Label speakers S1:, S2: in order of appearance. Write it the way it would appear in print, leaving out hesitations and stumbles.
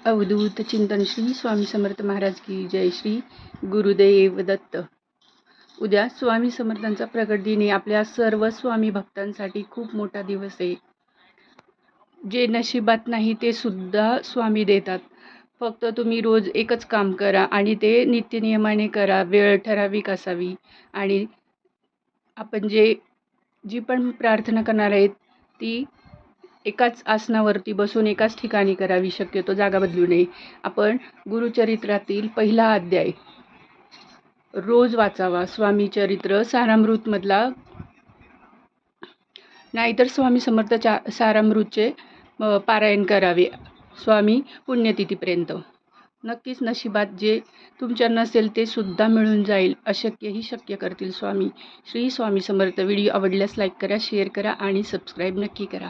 S1: अवधूत चिंतन श्री स्वामी समर्थ महाराज की जय. श्री गुरुदेव दत्त. उद्या स्वामी समर्थांचा प्रकट दिन आहे. आपल्या सर्व स्वामी भक्तांसाठी खूप मोठा दिवस आहे. जे नशिबात नाही ते सुद्धा स्वामी देतात. फक्त तुम्ही रोज एकच काम करा आणि ते नित्यनियमाने करा. वेळ ठराविक असावी आणि आपण जी पण प्रार्थना करणार आहेत ती एकाच आसनावरती बसून एकाच ठिकाणी करावी. शक्यतो जागा बदलू नये. आपण गुरुचरित्रातील पहिला अध्याय रोज वाचावा. स्वामी चरित्र सारामृतमधला, नाहीतर स्वामी समर्थ सारामृतचे पारायण करावे स्वामी पुण्यतिथीपर्यंत. नक्कीच नशिबात जे तुमच्या नसेल ते सुद्धा मिळून जाईल. अशक्यही शक्य करतील स्वामी. श्री स्वामी समर्थ. व्हिडिओ आवडल्यास लाईक करा, शेअर करा आणि सबस्क्राईब नक्की करा.